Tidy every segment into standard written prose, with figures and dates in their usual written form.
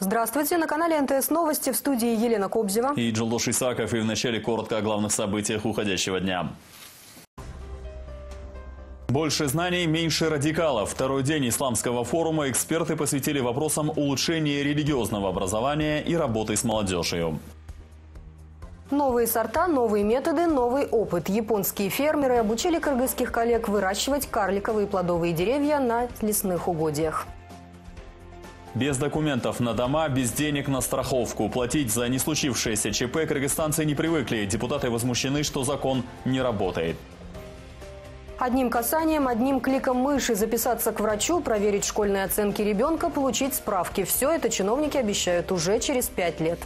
Здравствуйте. На канале НТС Новости, в студии Елена Кобзева и Джилдош Исаков. И вначале коротко о главных событиях уходящего дня. Больше знаний, меньше радикалов. Второй день исламского форума эксперты посвятили вопросам улучшения религиозного образования и работы с молодежью. Новые сорта, новые методы, новый опыт. Японские фермеры обучили кыргызских коллег выращивать карликовые плодовые деревья на лесных угодьях. Без документов на дома, без денег на страховку. Платить за не случившееся ЧП кыргызстанцы не привыкли. Депутаты возмущены, что закон не работает. Одним касанием, одним кликом мыши записаться к врачу, проверить школьные оценки ребенка, получить справки. Все это чиновники обещают уже через 5 лет.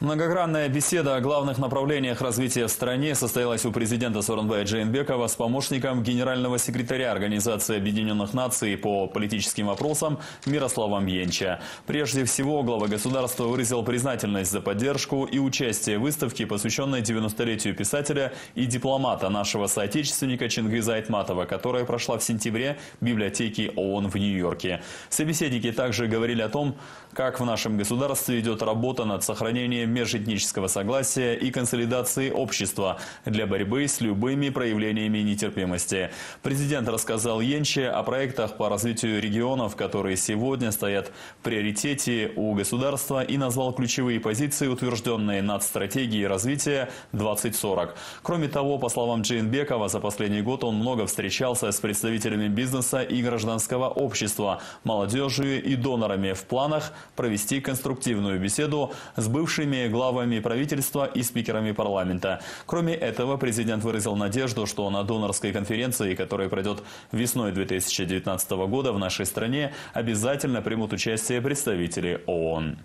Многогранная беседа о главных направлениях развития в стране состоялась у президента Сооронбая Джейнбекова с помощником генерального секретаря Организации Объединенных Наций по политическим вопросам Мирославом Йенче. Прежде всего, глава государства выразил признательность за поддержку и участие в выставке, посвященной 90-летию писателя и дипломата нашего соотечественника Чингиза Айтматова, которая прошла в сентябре в библиотеке ООН в Нью-Йорке. Собеседники также говорили о том, как в нашем государстве идет работа над сохранением межэтнического согласия и консолидации общества для борьбы с любыми проявлениями нетерпимости. Президент рассказал Йенче о проектах по развитию регионов, которые сегодня стоят в приоритете у государства, и назвал ключевые позиции, утвержденные над стратегией развития 2040. Кроме того, по словам Джейнбекова, за последний год он много встречался с представителями бизнеса и гражданского общества, молодежью и донорами в планах провести конструктивную беседу с бывшими главами правительства и спикерами парламента. Кроме этого, президент выразил надежду, что на донорской конференции, которая пройдет весной 2019 года в нашей стране, обязательно примут участие представители ООН.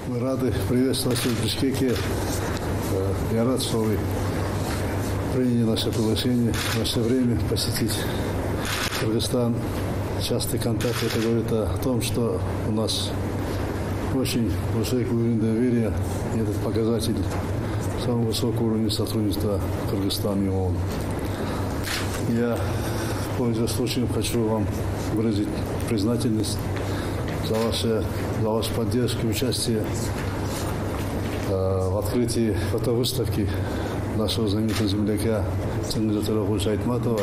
Мы рады приветствовать вас в Бишкеке. Я рад, что вы приняли наше приглашение, наше время посетить Кыргызстан. Частый контакт это говорит о том, что у нас очень высокий уровень доверия, и этот показатель самого высокого уровня сотрудничества Кыргызстана и ООН. Я, пользуясь случаем, хочу вам выразить признательность за вашу поддержку и участие в открытии фотовыставки нашего знаменитого земляка Чингиза Айтматова,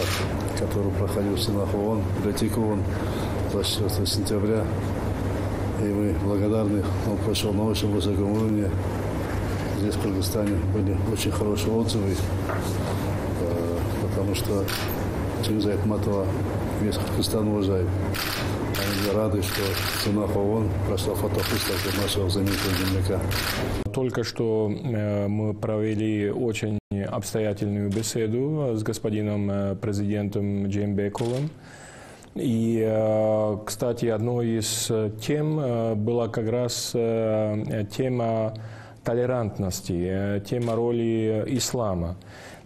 который проходил в стенах ООН, в библиотеке ООН 24 сентября. И мы благодарны, он прошел на очень высоком уровне. Здесь, в Кыргызстане, были очень хорошие отзывы, потому что Чингиза Айтматова весь Кыргызстан уважает. Мы рады, что в стенах ООН прошла фотовыставка нашего знаменитого земляка. Только что мы провели очень обстоятельную беседу с господином президентом Джейнбековым. И, кстати, одной из тем была как раз тема толерантности, тема роли ислама.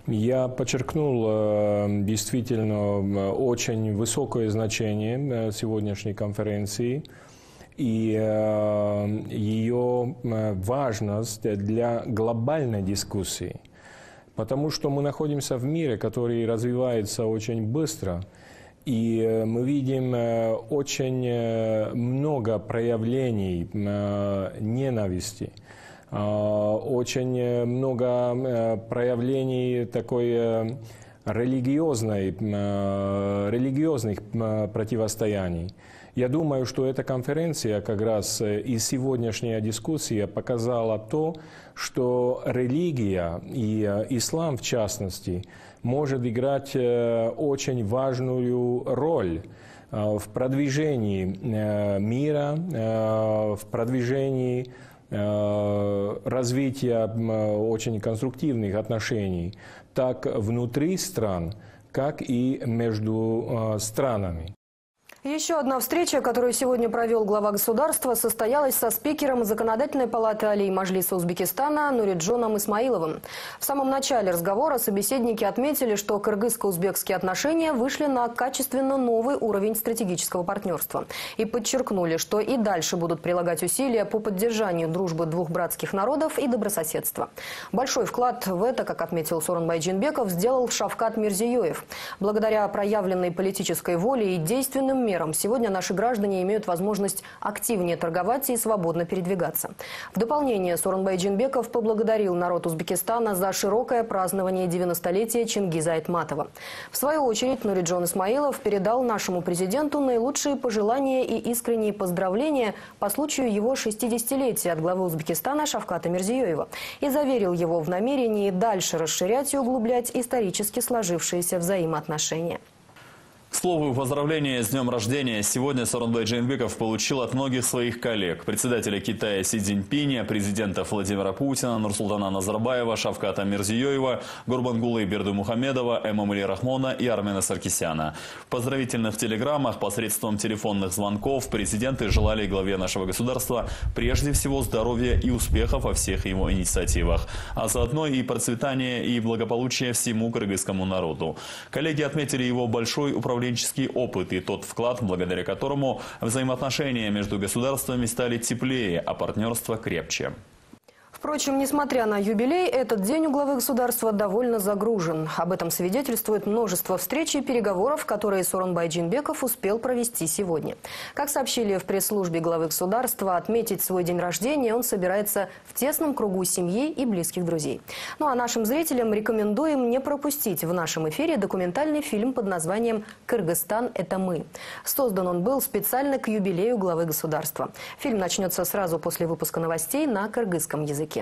Я подчеркнул действительно очень высокое значение сегодняшней конференции и ее важность для глобальной дискуссии. Потому что мы находимся в мире, который развивается очень быстро. И мы видим очень много проявлений ненависти, очень много проявлений такой религиозных противостояний. Я думаю, что эта конференция, как раз и сегодняшняя дискуссия показала то, что религия и ислам в частности может играть очень важную роль в продвижении мира, в продвижении развития очень конструктивных отношений, так внутри стран, как и между странами. Еще одна встреча, которую сегодня провел глава государства, состоялась со спикером Законодательной палаты Алей-Маджлиса Узбекистана Нуриджоном Исмаиловым. В самом начале разговора собеседники отметили, что кыргызско-узбекские отношения вышли на качественно новый уровень стратегического партнерства. И подчеркнули, что и дальше будут прилагать усилия по поддержанию дружбы двух братских народов и добрососедства. Большой вклад в это, как отметил Сооронбай Джейнбеков, сделал Шавкат Мирзиёев. Благодаря проявленной политической воле и действенным мерам сегодня наши граждане имеют возможность активнее торговать и свободно передвигаться. В дополнение Сооронбай Джейнбеков поблагодарил народ Узбекистана за широкое празднование 90-летия Чингиза Айтматова. В свою очередь Нуриджон Исмаилов передал нашему президенту наилучшие пожелания и искренние поздравления по случаю его 60-летия от главы Узбекистана Шавката Мирзиёева и заверил его в намерении дальше расширять и углублять исторически сложившиеся взаимоотношения. К слову, поздравления с днем рождения сегодня Сооронбай Джейнбеков получил от многих своих коллег. Председателя Китая Си Цзиньпиня, президента Владимира Путина, Нурсултана Назарбаева, Шавката Мирзиёева, Гурбангулы Бердымухамедова, Эмомали Рахмона и Армена Саркисяна. В поздравительных телеграммах посредством телефонных звонков президенты желали главе нашего государства прежде всего здоровья и успехов во всех его инициативах, а заодно и процветания и благополучия всему кыргызскому народу. Коллеги отметили его большой управленческий опыт и тот вклад, благодаря которому взаимоотношения между государствами стали теплее, а партнерство крепче. Впрочем, несмотря на юбилей, этот день у главы государства довольно загружен. Об этом свидетельствует множество встреч и переговоров, которые Сооронбай Джейнбеков успел провести сегодня. Как сообщили в пресс-службе главы государства, отметить свой день рождения он собирается в тесном кругу семьи и близких друзей. Ну а нашим зрителям рекомендуем не пропустить в нашем эфире документальный фильм под названием «Кыргызстан – это мы». Создан он был специально к юбилею главы государства. Фильм начнется сразу после выпуска новостей на кыргызском языке.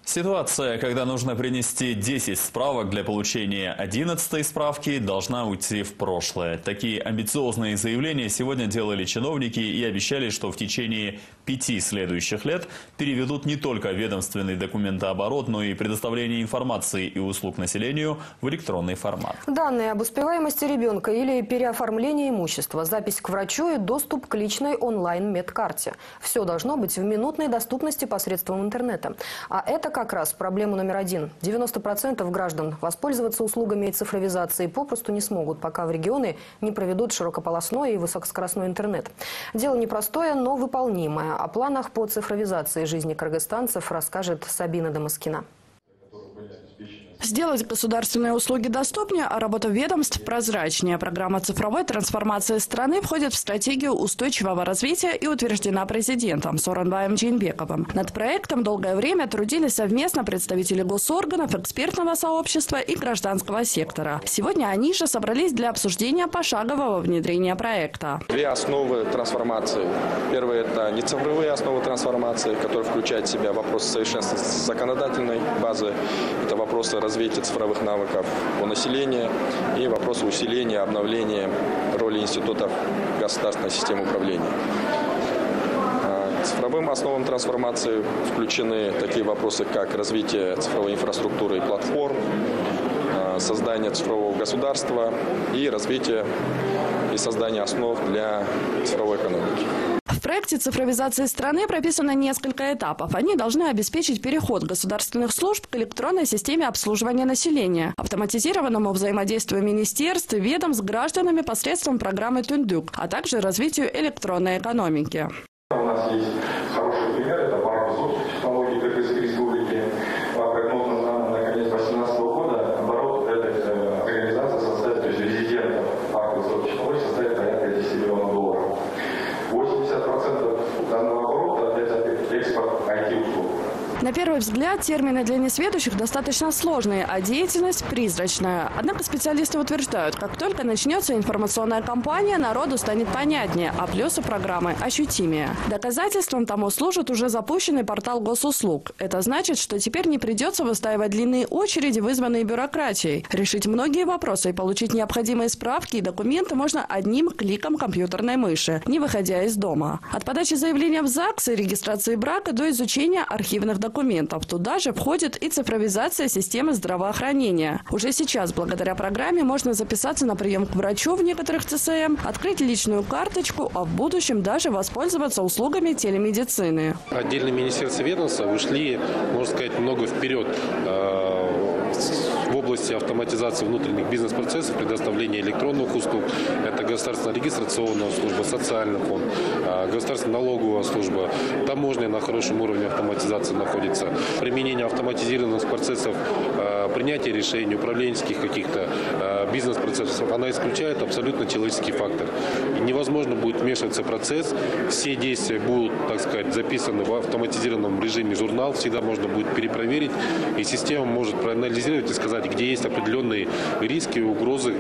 Ситуация, когда нужно принести 10 справок для получения 11-й справки, должна уйти в прошлое. Такие амбициозные заявления сегодня делали чиновники и обещали, что в течение 5 следующих лет переведут не только ведомственный документооборот, но и предоставление информации и услуг населению в электронный формат. Данные об успеваемости ребенка или переоформлении имущества, запись к врачу и доступ к личной онлайн-медкарте. Все должно быть в минутной доступности посредством интернета. А это как раз проблема номер один. 90% граждан воспользоваться услугами цифровизации попросту не смогут, пока в регионы не проведут широкополосной и высокоскоростной интернет. Дело непростое, но выполнимое. О планах по цифровизации жизни кыргызстанцев расскажет Сабина Дамаскина. Сделать государственные услуги доступнее, а работа ведомств прозрачнее. Программа цифровой трансформации страны входит в стратегию устойчивого развития и утверждена президентом Сооронбаем Джейнбековым. Над проектом долгое время трудились совместно представители госорганов, экспертного сообщества и гражданского сектора. Сегодня они же собрались для обсуждения пошагового внедрения проекта. Две основы трансформации. Первое – это нецифровые основы трансформации, которые включают в себя вопросы совершенствования законодательной базы. Это вопросы развития цифровых навыков у населения и вопросы усиления, обновления роли институтов государственной системы управления. К цифровым основам трансформации включены такие вопросы, как развитие цифровой инфраструктуры и платформ, создание цифрового государства и развитие и создание основ для цифровой экономики. В проекте цифровизации страны прописано несколько этапов. Они должны обеспечить переход государственных служб к электронной системе обслуживания населения, автоматизированному взаимодействию министерств и ведомств с гражданами посредством программы «Тундук», а также развитию электронной экономики. У нас есть хороший пример, это банк высоких технологий Кыргызской республики. По прогнозам на конец 2018 года оборот этой организации составит, то есть резидентов банка высоких технологий составит порядка 10 миллионов долларов. 80% данного оборота – это экспорт IT-услуг. На первый взгляд, термины для несведущих достаточно сложные, а деятельность призрачная. Однако специалисты утверждают, как только начнется информационная кампания, народу станет понятнее, а плюсы программы ощутимее. Доказательством тому служит уже запущенный портал госуслуг. Это значит, что теперь не придется выстаивать длинные очереди, вызванные бюрократией. Решить многие вопросы и получить необходимые справки и документы можно одним кликом компьютерной мыши, не выходя из дома. От подачи заявления в ЗАГС и регистрации брака до изучения архивных документов. документов. Туда же входит и цифровизация системы здравоохранения. Уже сейчас благодаря программе можно записаться на прием к врачу в некоторых ЦСМ, открыть личную карточку, а в будущем даже воспользоваться услугами телемедицины. Отдельные министерства и ведомства ушли, можно сказать, много вперед в области автоматизации внутренних бизнес-процессов, предоставления электронных услуг. Это государственная регистрационная служба, социальный фонд, государственная налоговая служба, таможня на хорошем уровне автоматизации находится. Применение автоматизированных процессов принятия решений, управленческих каких-то бизнес-процессов, она исключает абсолютно человеческий фактор. И невозможно будет вмешиваться в процесс, все действия будут, так сказать, записаны в автоматизированном режиме журнал, всегда можно будет перепроверить, и система может проанализировать и сказать, где есть определенные риски, угрозы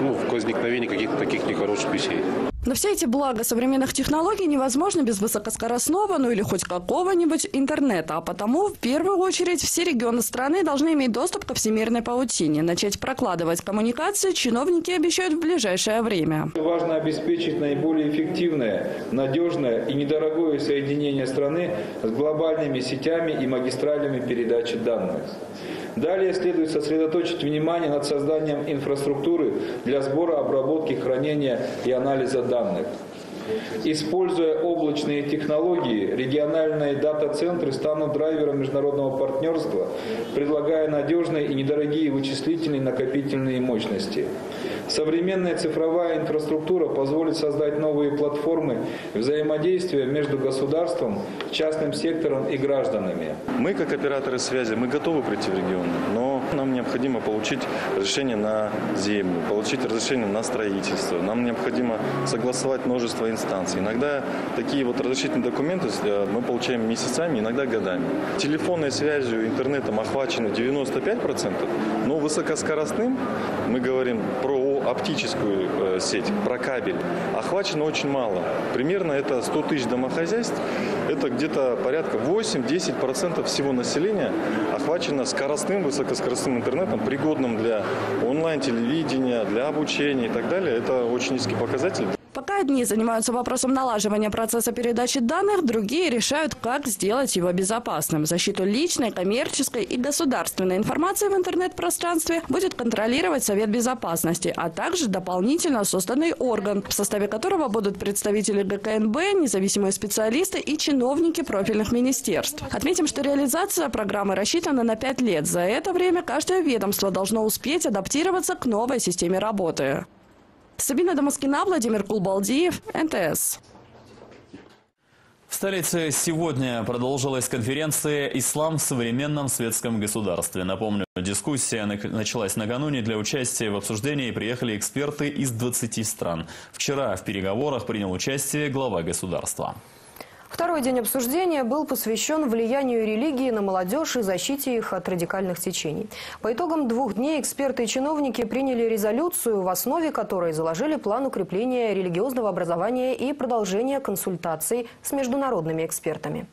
в возникновении каких-то таких нехороших вещей. Но все эти блага современных технологий невозможно без высокоскоростного, или хоть какого-нибудь интернета. А потому, в первую очередь, все регионы страны должны иметь доступ ко всемирной паутине. Начать прокладывать коммуникации чиновники обещают в ближайшее время. Важно обеспечить наиболее эффективное, надежное и недорогое соединение страны с глобальными сетями и магистралями передачи данных. Далее следует сосредоточить внимание над созданием инфраструктуры для сбора, обработки, хранения и анализа данных. Используя облачные технологии, региональные дата-центры станут драйвером международного партнерства, предлагая надежные и недорогие вычислительные накопительные мощности. Современная цифровая инфраструктура позволит создать новые платформы взаимодействия между государством, частным сектором и гражданами. Мы, как операторы связи, мы готовы прийти в регион, но нам необходимо получить разрешение на землю, получить разрешение на строительство. Нам необходимо согласовать множество инстанций. Иногда такие вот разрешительные документы мы получаем месяцами, иногда годами. Телефонной связью, интернетом охвачено 95%, но высокоскоростным, мы говорим про оптическую сеть, про кабель, охвачено очень мало. Примерно это 100 тысяч домохозяйств, это где-то порядка 8-10% всего населения охвачено скоростным, высокоскоростным интернетом, пригодным для онлайн-телевидения, для обучения и так далее. Это очень низкий показатель. Пока одни занимаются вопросом налаживания процесса передачи данных, другие решают, как сделать его безопасным. Защиту личной, коммерческой и государственной информации в интернет-пространстве будет контролировать Совет Безопасности, а также дополнительно созданный орган, в составе которого будут представители ГКНБ, независимые специалисты и чиновники профильных министерств. Отметим, что реализация программы рассчитана на 5 лет. За это время каждое ведомство должно успеть адаптироваться к новой системе работы. Сабина Дамаскина, Владимир Кулбалдиев, НТС. В столице сегодня продолжилась конференция «Ислам в современном светском государстве». Напомню, дискуссия началась накануне. Для участия в обсуждении приехали эксперты из 20 стран. Вчера в переговорах принял участие глава государства. Второй день обсуждения был посвящен влиянию религии на молодежь и защите их от радикальных течений. По итогам 2 дней эксперты и чиновники приняли резолюцию, в основе которой заложили план укрепления религиозного образования и продолжения консультаций с международными экспертами.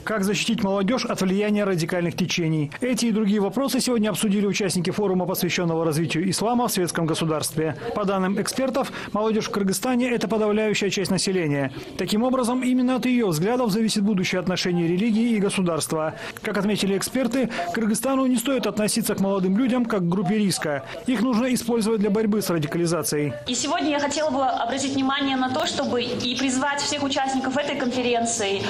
Как защитить молодежь от влияния радикальных течений? Эти и другие вопросы сегодня обсудили участники форума, посвященного развитию ислама в светском государстве. По данным экспертов, молодежь в Кыргызстане – это подавляющая часть населения. Таким образом, именно от ее взглядов зависит будущее отношение религии и государства. Как отметили эксперты, Кыргызстану не стоит относиться к молодым людям как к группе риска. Их нужно использовать для борьбы с радикализацией. И сегодня я хотела бы обратить внимание на то, чтобы и призвать всех участников этой конференции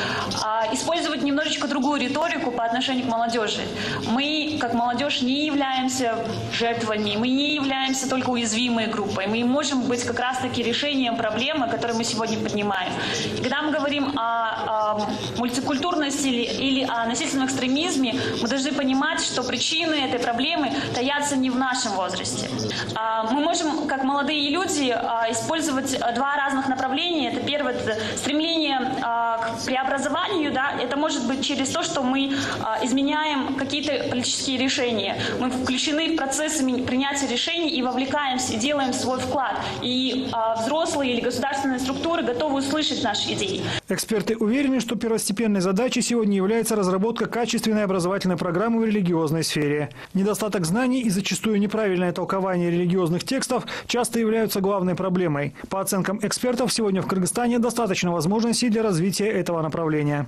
использовать немножечко другую риторику по отношению к молодежи. Мы, как молодежь, не являемся жертвами, мы не являемся только уязвимой группой. Мы можем быть как раз-таки решением проблемы, которую мы сегодня поднимаем. И когда мы говорим о мультикультурности или о насильственном экстремизме, мы должны понимать, что причины этой проблемы таятся не в нашем возрасте. Мы можем, как молодые люди, использовать 2 разных направления. Это первое, это стремление к преобразованию, да, это может быть через то, что мы изменяем какие-то политические решения. Мы включены в процессы принятия решений и вовлекаемся, и делаем свой вклад. И взрослые или государственные структуры готовы услышать наши идеи. Эксперты уверены, что первостепенной задачей сегодня является разработка качественной образовательной программы в религиозной сфере. Недостаток знаний и зачастую неправильное толкование религиозных текстов часто являются главной проблемой. По оценкам экспертов, сегодня в Кыргызстане достаточно возможностей для развития этого направления.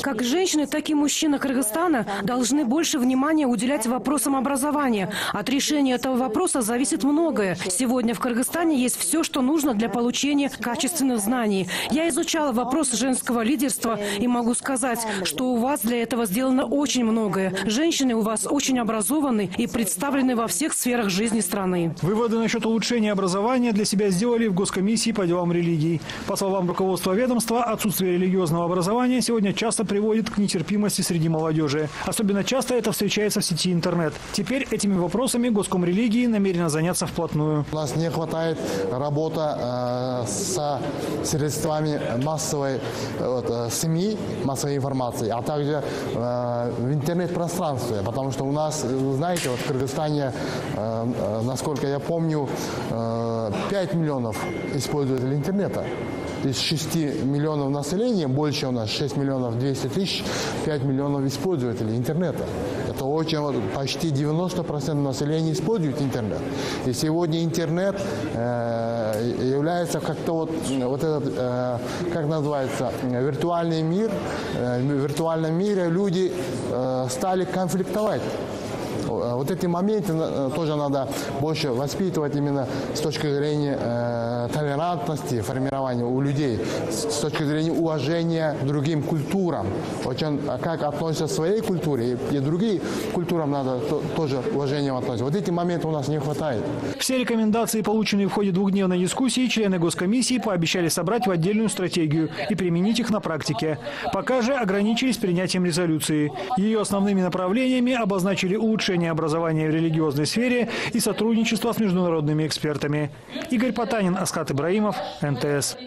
Как женщины, так и мужчины Кыргызстана должны больше внимания уделять вопросам образования. От решения этого вопроса зависит многое. Сегодня в Кыргызстане есть все, что нужно для получения качественных знаний. Я изучала вопрос женского лидерства и могу сказать, что у вас для этого сделано очень многое. Женщины у вас очень образованы и представлены во всех сферах жизни страны. Выводы насчет улучшения образования для себя сделали в Госкомиссии по делам религий. По словам руководства ведомства, отсутствие религиозного образования сегодня часто приводит к нетерпимости среди молодежи. Особенно часто это встречается в сети интернет. Теперь этими вопросами Госкомрелигии намерена заняться вплотную. У нас не хватает работы со средствами массовой СМИ, массовой информации, а также в интернет-пространстве. Потому что у нас, знаете, в Кыргызстане, насколько я помню, 5 миллионов использователей интернета. Из 6 миллионов населения, больше у нас 6 миллионов 200 тысяч, 5 миллионов использователей интернета. Это очень, почти 90% населения использует интернет. И сегодня интернет является как-то вот этот, как называется, виртуальный мир. В виртуальном мире люди стали конфликтовать. Вот эти моменты тоже надо больше воспитывать именно с точки зрения толерантности, формирования у людей, с точки зрения уважения к другим культурам. Очень, как относятся к своей культуре, и другим культурам надо тоже уважением относиться. Вот эти моменты у нас не хватает. Все рекомендации, полученные в ходе двухдневной дискуссии, члены Госкомиссии пообещали собрать в отдельную стратегию и применить их на практике. Пока же ограничились принятием резолюции. Ее основными направлениями обозначили улучшение образования в религиозной сфере и сотрудничество с международными экспертами. Игорь Потанин, Аскат Ибраимов, НТС.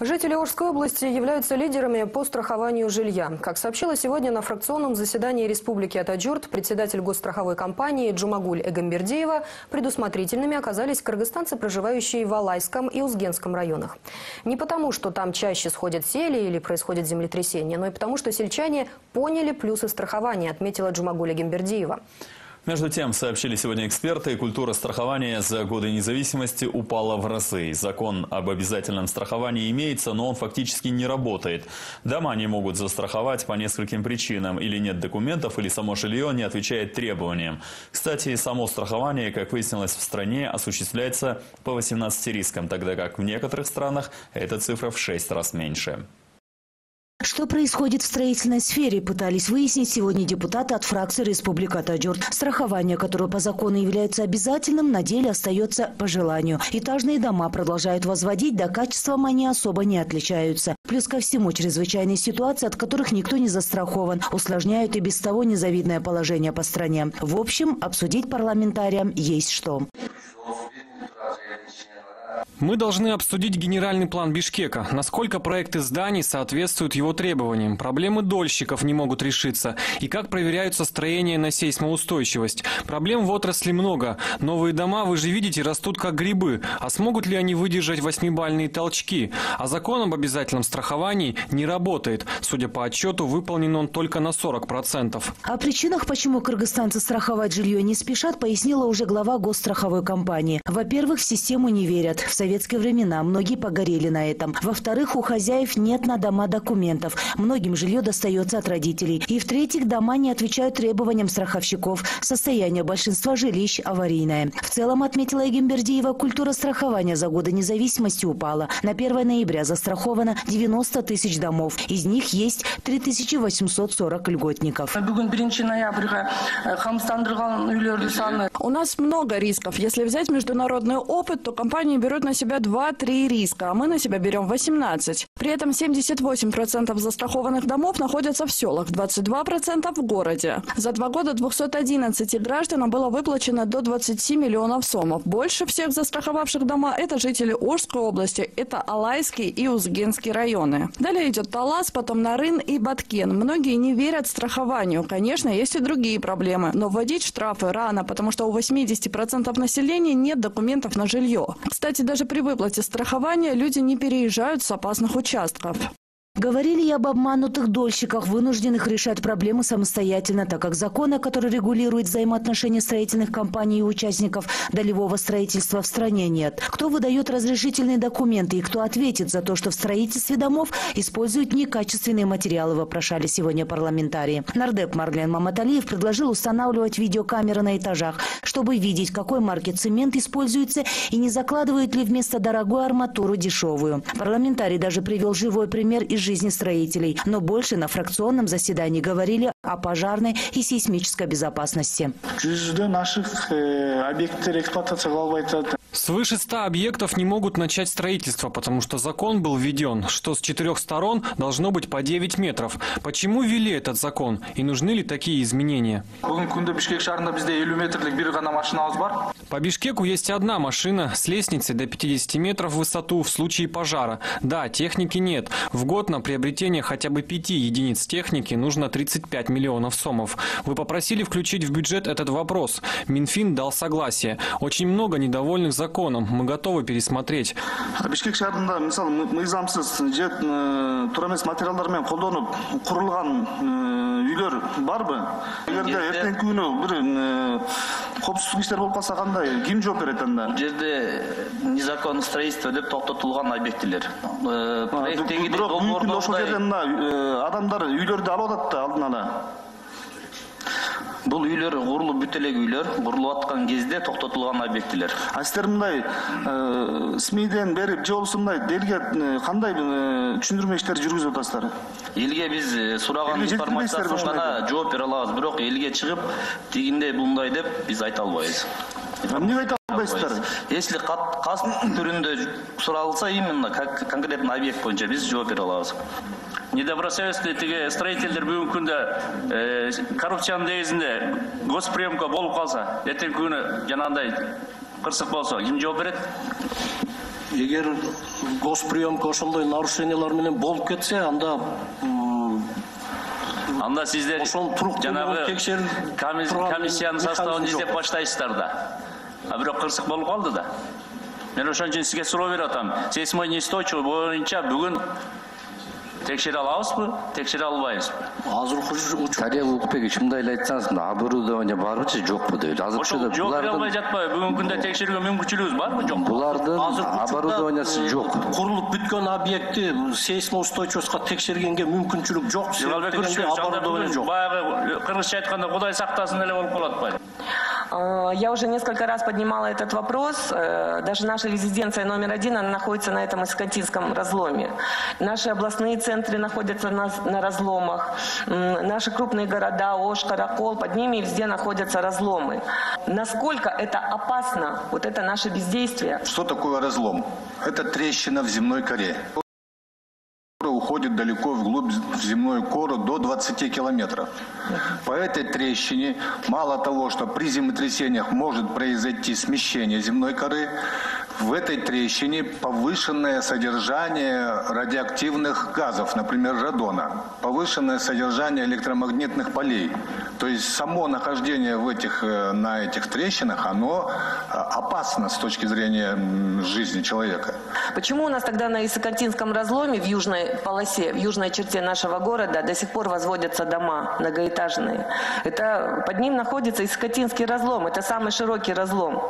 Жители Орской области являются лидерами по страхованию жилья. Как сообщила сегодня на фракционном заседании Республики Атаджурт, председатель госстраховой компании Джумагуль Эгамбердиева, предусмотрительными оказались кыргызстанцы, проживающие в Алайском и Узгенском районах. Не потому, что там чаще сходят сели или происходит землетрясение, но и потому, что сельчане поняли плюсы страхования, отметила Джумагуль Эгамбердиева. Между тем, сообщили сегодня эксперты, культура страхования за годы независимости упала в разы. Закон об обязательном страховании имеется, но он фактически не работает. Дома не могут застраховать по нескольким причинам. Или нет документов, или само жилье не отвечает требованиям. Кстати, само страхование, как выяснилось, в стране осуществляется по 18 рискам, тогда как в некоторых странах эта цифра в 6 раз меньше. Что происходит в строительной сфере, пытались выяснить сегодня депутаты от фракции Республика Атаджурт. Страхование, которое по закону является обязательным, на деле остается по желанию. Этажные дома продолжают возводить, да качеством они особо не отличаются. Плюс ко всему чрезвычайные ситуации, от которых никто не застрахован, усложняют и без того незавидное положение по стране. В общем, обсудить парламентариям есть что. Мы должны обсудить генеральный план Бишкека. Насколько проекты зданий соответствуют его требованиям. Проблемы дольщиков не могут решиться. И как проверяются строения на сейсмоустойчивость. Проблем в отрасли много. Новые дома, вы же видите, растут как грибы. А смогут ли они выдержать 8-бальные толчки? А закон об обязательном страховании не работает. Судя по отчету, выполнен он только на 40%. О причинах, почему кыргызстанцы страховать жилье не спешат, пояснила уже глава госстраховой компании. Во-первых, в систему не верят. В советские времена многие погорели на этом. Во-вторых, у хозяев нет на дома документов. Многим жилье достается от родителей. И в-третьих, дома не отвечают требованиям страховщиков. Состояние большинства жилищ аварийное. В целом, отметила Эгамбердиева, культура страхования за годы независимости упала. На 1 ноября застраховано 90 тысяч домов. Из них есть 3840 льготников. У нас много рисков. Если взять международный опыт, то компании берут на себя 2-3 риска, а мы на себя берем 18. При этом 78% застрахованных домов находятся в селах, 22% в городе. За 2 года 211 гражданам было выплачено до 20 миллионов сомов. Больше всех застраховавших дома – это жители Орской области, это Алайский и Узгенский районы. Далее идет Талас, потом Нарын и Баткен. Многие не верят страхованию. Конечно, есть и другие проблемы, но вводить штрафы рано, потому что у 80% населения нет документов на жилье. Кстати, даже при выплате страхования люди не переезжают с опасных участков. Говорили и об обманутых дольщиках, вынужденных решать проблемы самостоятельно, так как закона, который регулирует взаимоотношения строительных компаний и участников долевого строительства в стране, нет. Кто выдает разрешительные документы и кто ответит за то, что в строительстве домов используют некачественные материалы, вопрошали сегодня парламентарии. Нардеп Марлен Маматалиев предложил устанавливать видеокамеры на этажах, чтобы видеть, какой марки цемент используется и не закладывают ли вместо дорогой арматуру дешевую. Парламентарий даже привел живой пример из жизни строителей, но больше на фракционном заседании говорили о пожарной и сейсмической безопасности. Свыше 100 объектов не могут начать строительство, потому что закон был введен, что с 4 сторон должно быть по 9 метров. Почему ввели этот закон и нужны ли такие изменения? По Бишкеку есть одна машина с лестницей до 50 метров в высоту в случае пожара. Да, техники нет. В год на приобретение хотя бы 5 единиц техники нужно 35 миллионов сомов. Вы попросили включить в бюджет этот вопрос. Минфин дал согласие. Очень много недовольных законом. Мы готовы пересмотреть. Бишкек шаарында мисалы мыйзамсыз же туура эмес материалдар менен колдонуп курулган үйлөр барбы? Эгерде эртеңки күнү бир коопсуздук иштер болуп калса кандай, ким жооп берет анда? Бул жерде незаконный строительство деп токтотулган объектилер. Бирок мүмкүн ошол жерде мына адамдар үйлөрдү алып атат да алдын ала. Бұл үйлер курулуп бүт элек үйлөр, курулуп аткан кезде токтотулган объектилер. А сиздер мындай СМИден берип же болбосо мындай элге кандай түшүндүрмө иштерди жүргүзүп атасыздар? Элге биз сураган информацияны гана жооп бере алабыз, бирок элге чыгып тигиндей мындай деп биз айта албайбыз. Эмнеге айта албайсыздар? Если каз түрүндө суралса, именно конкретно объект боюнча биз жооп бере алабыз. Недобросовестный строительдер бүгүнкү күндө коррупциянын негизинде госприемка болуп калса, эртеңки күнү жанагындай кырсык болсо, ким жооп берет? Эгер госприемка ошондой нарушениялар менен болуп кетсе, анда сиздер жанагы комиссиянын составын издеп баштайсыздар да. А бирок кырсык болуп калды да. Мен ошон үчүн сизге суроо берип атам. Сейсмой неустойчивый боюнча бүгүн текшере алабызбы, текшере албайбызбы? Тария Улукбекович, мындай эле айтсаңыз, оборудование барбычы, жокпу деп. Ошол жок бере албай жатпайбы? Бүгүнкү күндө текшерүүгө мүмкүнчүлүгүбүз барбы, жокпу? Булардын оборудованиясы жок. Курулуп бүткөн объекти сейсмоустойчивостька текшергенге мүмкүнчүлүк жок. Оборудование жок. Баягы кыргызча айтканда Кудай сактасын эле болуп калат байы. Я уже несколько раз поднимала этот вопрос. Даже наша резиденция номер 1, она находится на этом искатинском разломе. Наши областные центры находятся на разломах. Наши крупные города, Ош, Каракол, под ними везде находятся разломы. Насколько это опасно, вот это наше бездействие? Что такое разлом? Это трещина в земной коре. Уходит далеко вглубь в земную кору до 20 километров. По этой трещине мало того, что при землетрясениях может произойти смещение земной коры, в этой трещине повышенное содержание радиоактивных газов, например, радона, повышенное содержание электромагнитных полей. То есть само нахождение на этих трещинах, оно опасно с точки зрения жизни человека. Почему у нас тогда на Исакатинском разломе, в южной полосе, в южной черте нашего города до сих пор возводятся дома многоэтажные? Под ним находится Исакатинский разлом, это самый широкий разлом.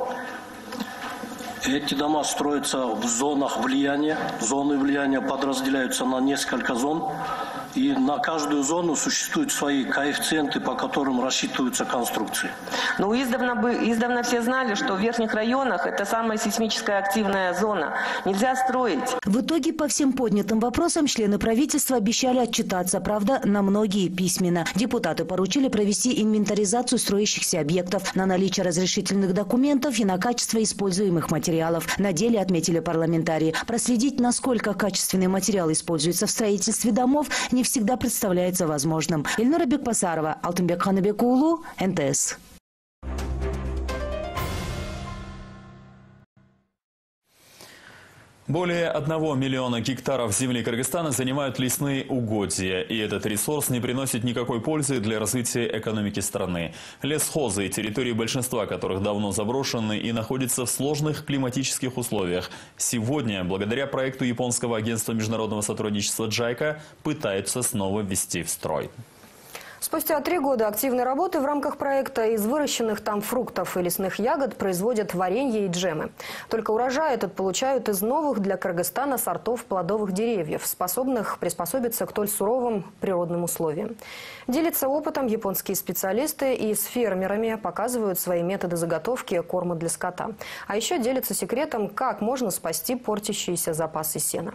Эти дома строятся в зонах влияния. Зоны влияния подразделяются на несколько зон. И на каждую зону существуют свои коэффициенты, по которым рассчитываются конструкции. Ну, издавна все знали, что в верхних районах это самая сейсмическая активная зона. Нельзя строить. В итоге по всем поднятым вопросам члены правительства обещали отчитаться, правда, на многие письменно. Депутаты поручили провести инвентаризацию строящихся объектов на наличие разрешительных документов и на качество используемых материалов. На деле, отметили парламентарии, проследить, насколько качественный материал используется в строительстве домов, не всегда представляется возможным. Эльнура Бекбасарова, Алтынбек Ханыбекулу, НТС. Более 1 миллиона гектаров земли Кыргызстана занимают лесные угодья. И этот ресурс не приносит никакой пользы для развития экономики страны. Лесхозы, территории большинства которых давно заброшены и находятся в сложных климатических условиях, сегодня, благодаря проекту японского агентства международного сотрудничества JICA, пытаются снова ввести в строй. Спустя 3 года активной работы в рамках проекта из выращенных там фруктов и лесных ягод производят варенье и джемы. Только урожай этот получают из новых для Кыргызстана сортов плодовых деревьев, способных приспособиться к столь суровым природным условиям. Делятся опытом японские специалисты и с фермерами показывают свои методы заготовки корма для скота. А еще делятся секретом, как можно спасти портящиеся запасы сена.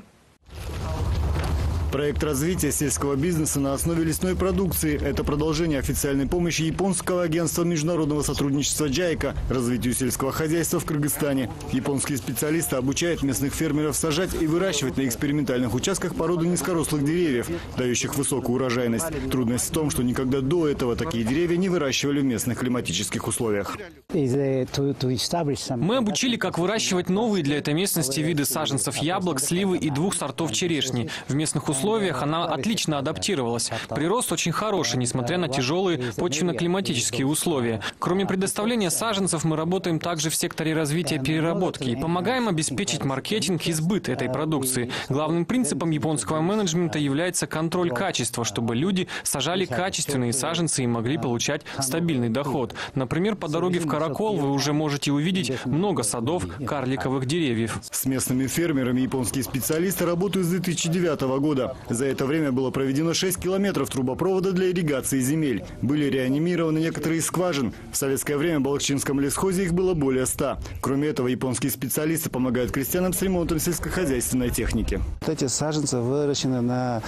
Проект развития сельского бизнеса на основе лесной продукции – это продолжение официальной помощи японского агентства международного сотрудничества JICA развитию сельского хозяйства в Кыргызстане. Японские специалисты обучают местных фермеров сажать и выращивать на экспериментальных участках породу низкорослых деревьев, дающих высокую урожайность. Трудность в том, что никогда до этого такие деревья не выращивали в местных климатических условиях. Мы обучили, как выращивать новые для этой местности виды саженцев яблок, сливы и 2 сортов черешни. В местных условиях она отлично адаптировалась. Прирост очень хороший, несмотря на тяжелые почвенно-климатические условия. Кроме предоставления саженцев, мы работаем также в секторе развития переработки и помогаем обеспечить маркетинг и сбыт этой продукции. Главным принципом японского менеджмента является контроль качества, чтобы люди сажали качественные саженцы и могли получать стабильный доход. Например, по дороге в Каракол вы уже можете увидеть много садов карликовых деревьев. С местными фермерами японские специалисты работают с 2009 года. За это время было проведено 6 километров трубопровода для ирригации земель. Были реанимированы некоторые из скважин. В советское время в Балахчинском лесхозе их было более 100. Кроме этого, японские специалисты помогают крестьянам с ремонтом сельскохозяйственной техники. Эти саженцы выращены на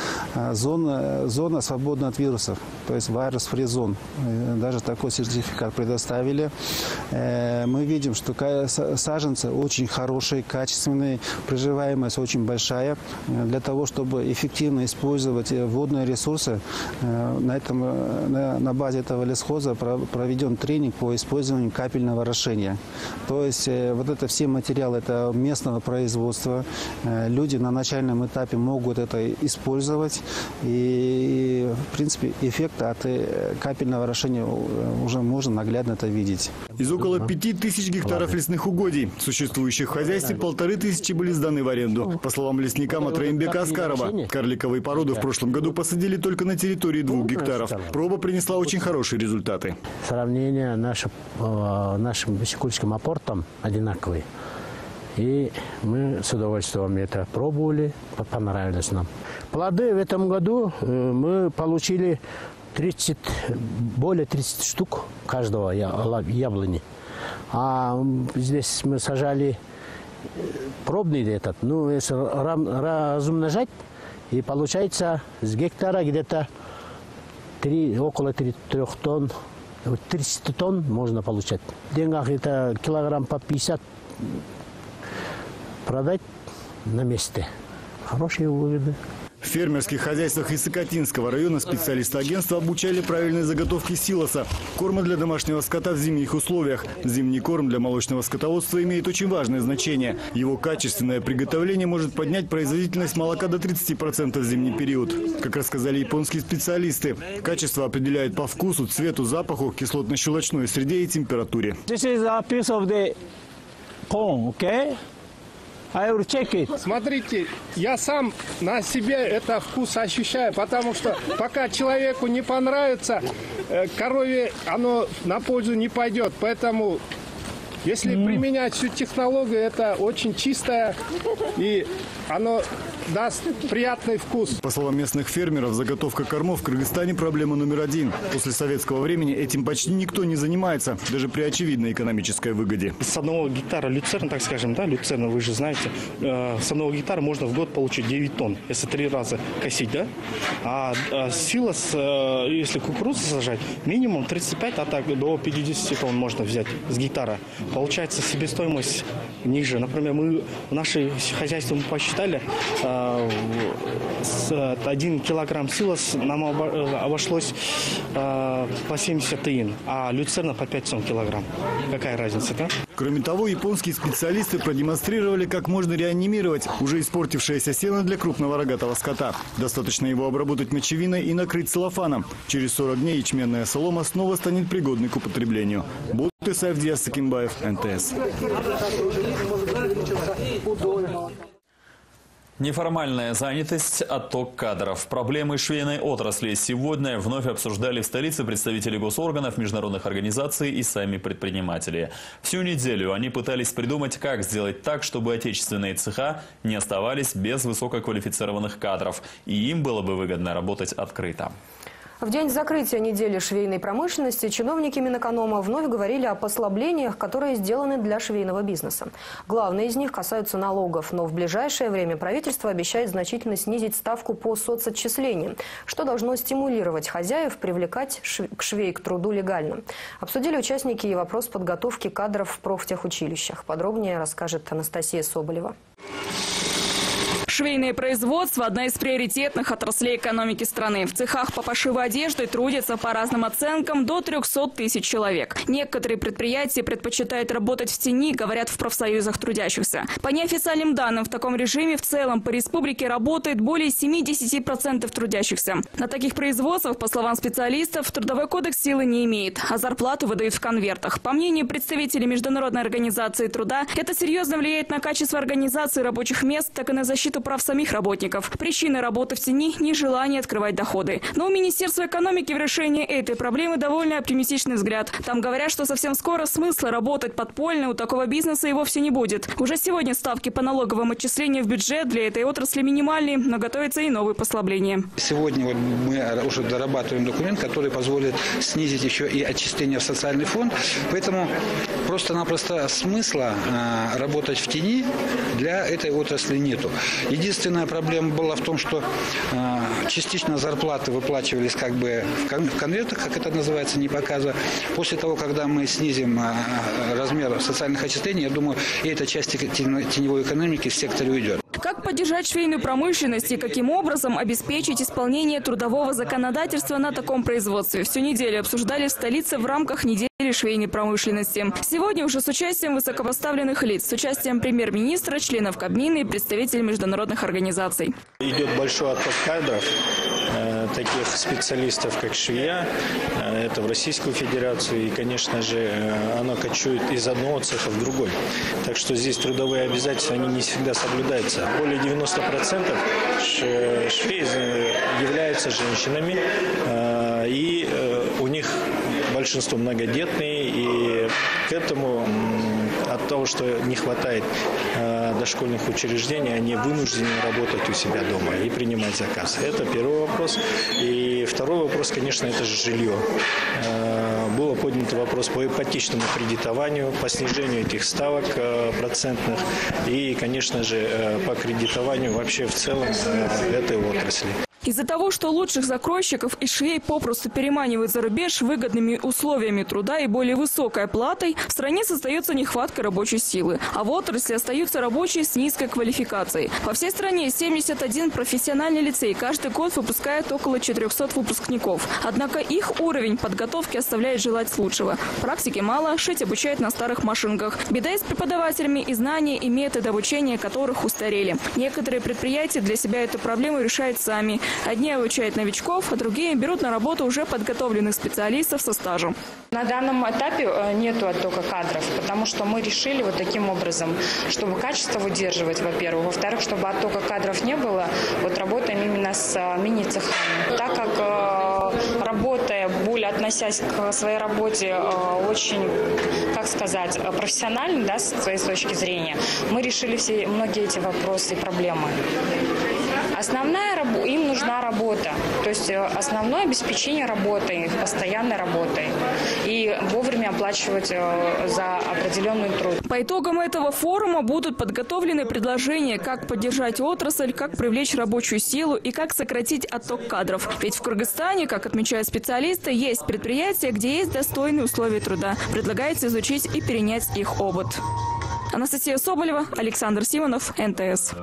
зона свободна от вирусов, то есть virus-free zone. Даже такой сертификат предоставили. Мы видим, что саженцы очень хорошие, качественные, приживаемость очень большая. Для того, чтобы эффективно использовать водные ресурсы, на базе этого лесхоза проведен тренинг по использованию капельного орошения. То есть вот это все материалы это местного производства. Люди на начальном этапе могут это использовать. И в принципе эффект от капельного орошения уже можно наглядно это видеть. Из около 5000 гектаров лесных угодий, существующих в хозяйстве, 1500 были сданы в аренду. По словам лесника Матраимбека Аскарова, карликовые породы в прошлом году посадили только на территории 2 гектаров. Проба принесла очень хорошие результаты. Сравнение нашим висикульским апортом одинаковые. И мы с удовольствием это пробовали, понравилось нам. Плоды в этом году мы получили более 30 штук каждого яблони. А здесь мы сажали пробный этот. Ну, если размножать, и получается с гектара где-то около 3 тонн, 300 тонн можно получать. В деньгах это килограмм по 50 продать на месте. Хорошие выгоды. В фермерских хозяйствах Исыкатинского района специалисты агентства обучали правильной заготовке силоса – корма для домашнего скота в зимних условиях. Зимний корм для молочного скотоводства имеет очень важное значение. Его качественное приготовление может поднять производительность молока до 30% в зимний период. Как рассказали японские специалисты, качество определяют по вкусу, цвету, запаху, кислотно-щелочной среде и температуре. Смотрите, я сам на себе это вкус ощущаю, потому что пока человеку не понравится, корове оно на пользу не пойдет. Поэтому, если применять всю технологию, это очень чистое и оно даст приятный вкус. По словам местных фермеров, заготовка кормов в Кыргызстане проблема номер 1. После советского времени этим почти никто не занимается, даже при очевидной экономической выгоде. С 1 гектара люцерна, так скажем, да, люцерна, вы же знаете, с 1 гектара можно в год получить 9 тонн, если 3 раза косить, да? А силос, если кукурузу сажать, минимум 35, а так до 50 тонн можно взять с гектара. получается себестоимость ниже. Например, мы в наше хозяйство мы посчитали, 1 килограмм силос нам обошлось по 70 тыин, а люцерна по 5 сом килограмм. Какая разница, да? Кроме того, японские специалисты продемонстрировали, как можно реанимировать уже испортившееся сено для крупного рогатого скота. Достаточно его обработать мочевиной и накрыть целлофаном. Через 40 дней ячменная солома снова станет пригодной к употреблению. Исаев Диас Сакимбаев, НТС. Неформальная занятость, отток кадров. Проблемы швейной отрасли сегодня вновь обсуждали в столице представители госорганов, международных организаций и сами предприниматели. Всю неделю они пытались придумать, как сделать так, чтобы отечественные цеха не оставались без высококвалифицированных кадров. И им было бы выгодно работать открыто. В день закрытия недели швейной промышленности чиновники Минэконома вновь говорили о послаблениях, которые сделаны для швейного бизнеса. Главные из них касаются налогов, но в ближайшее время правительство обещает значительно снизить ставку по соцотчислениям, что должно стимулировать хозяев привлекать швей к труду легально. Обсудили участники и вопрос подготовки кадров в профтехучилищах. Подробнее расскажет Анастасия Соболева. Швейное производство – одна из приоритетных отраслей экономики страны. В цехах по пошиву одежды трудятся по разным оценкам до 300 тысяч человек. Некоторые предприятия предпочитают работать в тени, говорят в профсоюзах трудящихся. По неофициальным данным, в таком режиме в целом по республике работает более 70% трудящихся. На таких производствах, по словам специалистов, трудовой кодекс силы не имеет, а зарплату выдают в конвертах. По мнению представителей Международной организации труда, это серьезно влияет на качество организации рабочих мест, так и на защиту прав самих работников. Причина работы в тени – нежелание открывать доходы. Но у Министерства экономики в решении этой проблемы довольно оптимистичный взгляд. Там говорят, что совсем скоро смысла работать подпольно у такого бизнеса и вовсе не будет. Уже сегодня ставки по налоговым отчислениям в бюджет для этой отрасли минимальные, но готовятся и новые послабления. Сегодня мы уже дорабатываем документ, который позволит снизить еще и отчисления в социальный фонд. Поэтому просто-напросто смысла работать в тени для этой отрасли нету. Единственная проблема была в том, что частично зарплаты выплачивались как бы в конвертах, как это называется, не показывая. После того, когда мы снизим размер социальных отчислений, я думаю, и эта часть теневой экономики в секторе уйдет. Как поддержать швейную промышленность и каким образом обеспечить исполнение трудового законодательства на таком производстве? Всю неделю обсуждали в столице в рамках недели швейной промышленности. Сегодня уже с участием высокопоставленных лиц, с участием премьер-министра, членов Кабмина и представителей международных организаций. Идет большой отток кадров, таких специалистов, как швея. Это в Российскую Федерацию. И, конечно же, оно кочует из одного цеха в другой. Так что здесь трудовые обязательства, они не всегда соблюдаются. Более 90% швей являются женщинами. И у них большинство многодетные. И к этому от того, что не хватает дошкольных учреждений, они вынуждены работать у себя дома и принимать заказ. Это первый вопрос. И второй вопрос, конечно, это же жилье. Было поднят вопрос по ипотечному кредитованию, по снижению этих ставок процентных и, конечно же, по кредитованию вообще в целом этой отрасли. Из-за того, что лучших закройщиков и швей попросту переманивают за рубеж выгодными условиями труда и более высокой оплатой, в стране создается нехватка рабочей силы. А в отрасли остаются рабочие с низкой квалификацией. По всей стране 71 профессиональный лицей каждый год выпускает около 400 выпускников. Однако их уровень подготовки оставляет желать лучшего. Практики мало, шить обучают на старых машинках. Беда и с преподавателями, и знания, и методы обучения которых устарели. Некоторые предприятия для себя эту проблему решают сами. Одни обучают новичков, а другие берут на работу уже подготовленных специалистов со стажем. На данном этапе нет оттока кадров, потому что мы решили вот таким образом, чтобы качество выдерживать, во-первых. Во-вторых, чтобы оттока кадров не было, вот работаем именно с мини-цехами. Так как работая, более относясь к своей работе очень, как сказать, профессионально, да, с своей точки зрения, мы решили многие эти вопросы и проблемы. Им нужна работа, то есть основное обеспечение работой, постоянной работой и вовремя оплачивать за определенный труд. По итогам этого форума будут подготовлены предложения, как поддержать отрасль, как привлечь рабочую силу и как сократить отток кадров. Ведь в Кыргызстане, как отмечают специалисты, есть предприятия, где есть достойные условия труда. Предлагается изучить и перенять их опыт. Анастасия Соболева, Александр Симонов, НТС.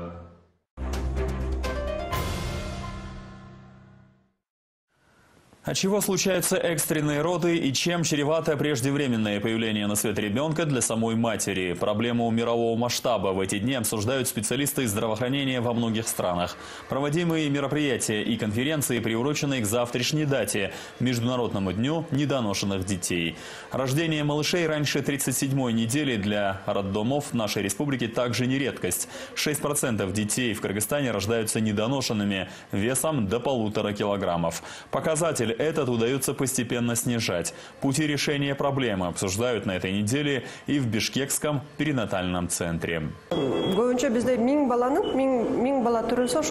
От чего случаются экстренные роды и чем чревато преждевременное появление на свет ребенка для самой матери? Проблему мирового масштаба в эти дни обсуждают специалисты здравоохранения во многих странах. Проводимые мероприятия и конференции приурочены к завтрашней дате – Международному дню недоношенных детей. Рождение малышей раньше 37-й недели для роддомов в нашей республике также не редкость. 6% детей в Кыргызстане рождаются недоношенными, весом до 1,5 килограммов. Показатель этот удается постепенно снижать. Пути решения проблемы обсуждают на этой неделе и в Бишкекском перинатальном центре.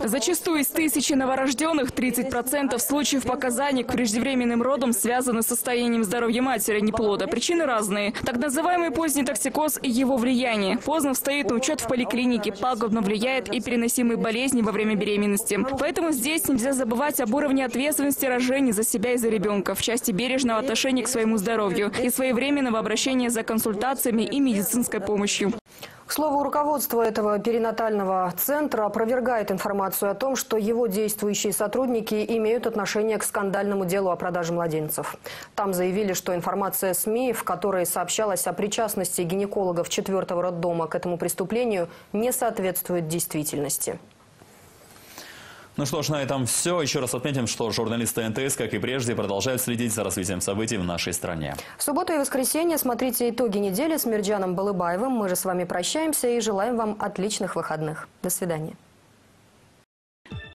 Зачастую из 1000 новорожденных 30% случаев показаний к преждевременным родам связаны с состоянием здоровья матери, не плода. Причины разные. Так называемый поздний токсикоз и его влияние. Поздно встает на учет в поликлинике, пагубно влияет и переносимые болезни во время беременности. Поэтому здесь нельзя забывать об уровне ответственности рожений за себя и за ребенка в части бережного отношения к своему здоровью и своевременного обращения за консультациями и медицинской помощью. К слову, руководство этого перинатального центра опровергает информацию о том, что его действующие сотрудники имеют отношение к скандальному делу о продаже младенцев. Там заявили, что информация СМИ, в которой сообщалось о причастности гинекологов 4-го роддома к этому преступлению, не соответствует действительности. Ну что ж, на этом все. Еще раз отметим, что журналисты НТС, как и прежде, продолжают следить за развитием событий в нашей стране. В субботу и воскресенье смотрите итоги недели с Мирджаном Балыбаевым. Мы же с вами прощаемся и желаем вам отличных выходных. До свидания.